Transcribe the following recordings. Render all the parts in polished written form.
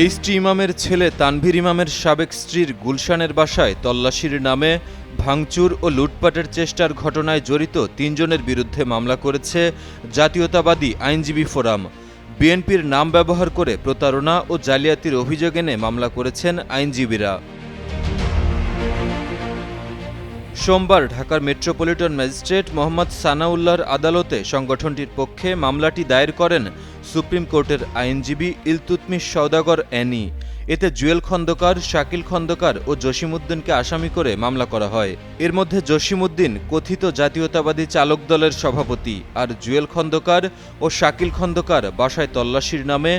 HT ইমামের ছেলে তানভীর ইমামের সাবেক স্ত্রীর গুলশানের বাসায় তল্লাশির নামে ভাঙচুর ও লুটপাটের চেষ্টার ঘটনায় জড়িত ৩ জনের বিরুদ্ধে মামলা করেছে জাতীয়তাবাদী আইনজীবী ফোরাম। বিএনপির নাম ব্যবহার করে প্রতারণা ও জালিয়াতির অভিযোগ এনে মামলা করেছেন আইনজীবীরা। সোমবার ঢাকার মেট্রোপলিটন ম্যাজিস্ট্রেট মোহাম্মদ সানাউল্লাহর আদালতে সংগঠনটির পক্ষে মামলাটি দায়ের করেন সুপ্রিম কোর্টের আইনজীবী ইলতুৎমিশ সওদাগর অ্যানি। এতে জুয়েল খন্দকার, শাকিল খন্দকার ও জসিমউদ্দিনকে আসামি করে মামলা করা হয়। এর মধ্যে জসিমউদ্দিন কথিত জাতীয়তাবাদী চালক দলের সভাপতি, আর জুয়েল খন্দকার ও শাকিল খন্দকার বাসায় তল্লাশির নামে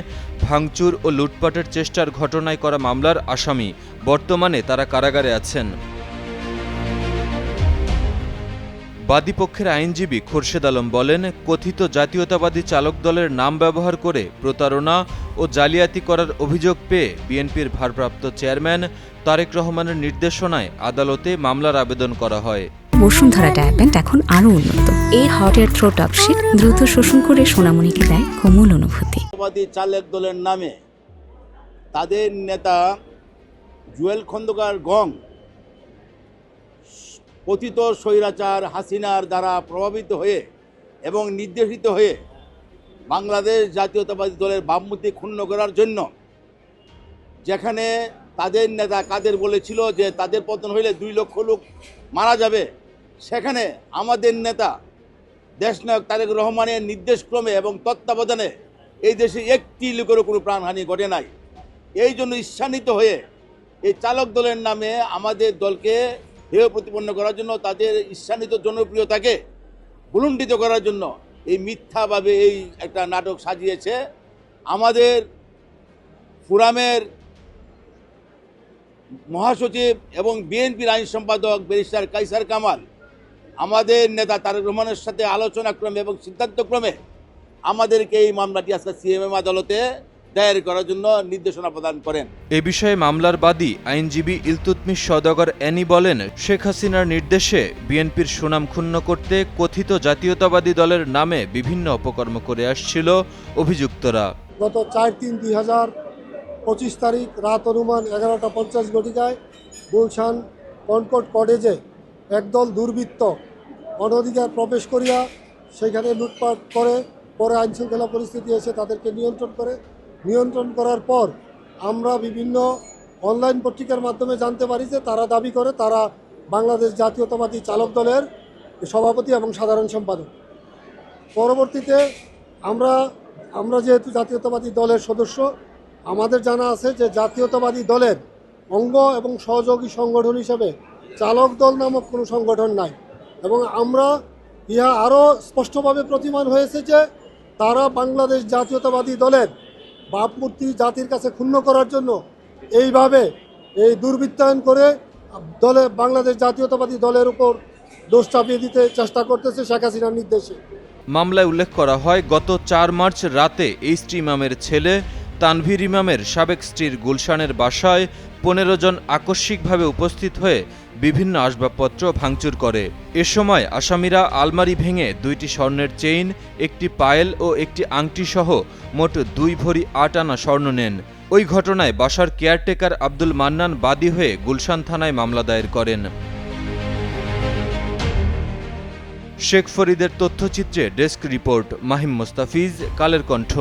ভাঙচুর ও লুটপাটের চেষ্টার ঘটনায় করা মামলার আসামি। বর্তমানে তারা কারাগারে আছেন। বাদীপক্ষের আইনজীবী খোরশেদ আলম বলেন, কথিত জাতীয়তাবাদী চালক দলের নাম ব্যবহার করে প্রতারণা ও জালিয়াতি করার অভিযোগ পেয়ে বিএনপির ভারপ্রাপ্ত চেয়ারম্যান তারেক রহমানের নির্দেশনায় আদালতে মামলার আবেদন করা হয়। বসুন্ধরা ডায়াপেন্ট এখন আরো উন্নত। এই হট এয়ার থ্রো টপশিট দ্রুত শোষণ করে সোনামণিকে দেয় কোমল অনুভূতি। চালক দলের নামে তাদের নেতা জুয়েল খন্দকার গং কথিত স্বৈরাচার হাসিনার দ্বারা প্রভাবিত হয়ে এবং নির্দেশিত হয়ে বাংলাদেশ জাতীয়তাবাদী দলের ভাবমূর্তি ক্ষুণ্ণ করার জন্য, যেখানে তাদের নেতা কাদের বলেছিল যে তাদের পতন হইলে 2 লক্ষ লোক মারা যাবে, সেখানে আমাদের নেতা দেশনায়ক তারেক রহমানের নির্দেশক্রমে এবং তত্ত্বাবধানে এই দেশে একটি লোকেরও কোনো প্রাণহানি ঘটে নাই। এই জন্য ঈর্ষান্বিত হয়ে এই চালক দলের নামে আমাদের দলকে হেয় প্রতিপন্ন করার জন্য, তাদের ঈর্ষান্বিত জনপ্রিয়তাকে ভুলুণ্ঠিত করার জন্য এই মিথ্যাভাবে এই একটা নাটক সাজিয়েছে। আমাদের ফোরামের মহাসচিব এবং বিএনপির আইন সম্পাদক ব্যারিস্টার কায়সার কামাল আমাদের নেতা তারেক রহমানের সাথে আলোচনাক্রমে এবং সিদ্ধান্তক্রমে আমাদেরকে এই মামলাটি আজকে সিএমএম আদালতে দায়ের করার জন্য নির্দেশনা প্রদান করেন। এ বিষয়ে মামলার বাদী আইনজীবী ইলতুৎমিশ সওদাগর অ্যানি বলেন, শেখ হাসিনার নির্দেশে বিএনপির সুনাম ক্ষুণ্ণ করতে কথিত জাতীয়তাবাদী দলের নামে বিভিন্ন অপকর্ম করে আসছিল অভিযুক্তরা। গত 4/3/2025 তারিখ রাত অনুমান 11:50 ঘটিকায় গুলশান কনকর্ড কটেজে একদল দুর্বৃত্ত অনধিকার প্রবেশ করিয়া সেখানে লুটপাট করে, পরে আইনশৃঙ্খলা পরিস্থিতি এসে তাদেরকে নিয়ন্ত্রণ করার পর আমরা বিভিন্ন অনলাইন পত্রিকার মাধ্যমে জানতে পারি যে তারা দাবি করে তারা বাংলাদেশ জাতীয়তাবাদী চালক দলের সভাপতি এবং সাধারণ সম্পাদক। পরবর্তীতে আমরা যেহেতু জাতীয়তাবাদী দলের সদস্য, আমাদের জানা আছে যে জাতীয়তাবাদী দলের অঙ্গ এবং সহযোগী সংগঠন হিসেবে চালক দল নামক কোনো সংগঠন নাই, এবং ইহা আরও স্পষ্টভাবে প্রতিমান হয়েছে যে তারা বাংলাদেশ জাতীয়তাবাদী দলের ভাবমূর্তি জাতির কাছে ক্ষুণ্ণ করার জন্য এইভাবে এই দুর্বৃত্তায়ন করে বাংলাদেশ জাতীয়তাবাদী দলের উপর দোষ চাপিয়ে দিতে চেষ্টা করতেছে শেখ হাসিনার নির্দেশে। মামলায় উল্লেখ করা হয়, গত 4 মার্চ রাতে এইচটি ইমামের ছেলে তানভীর ইমামের সাবেক স্ত্রীর গুলশানের বাসায় 15 জন আকস্মিকভাবে উপস্থিত হয়ে বিভিন্ন আসবাবপত্র ভাঙচুর করে। এ সময় আসামিরা আলমারি ভেঙে 2টি স্বর্ণের চেইন, একটি পায়েল ও একটি আংটি সহ মোট 2 ভরি 8 আনা স্বর্ণ নেন। ওই ঘটনায় বাসার কেয়ারটেকার আব্দুল মান্নান বাদী হয়ে গুলশান থানায় মামলা দায়ের করেন। Sheikh ফরিদের তথ্যচিত্রে desk report, Mahim Mustafiz, Kaler Kantho.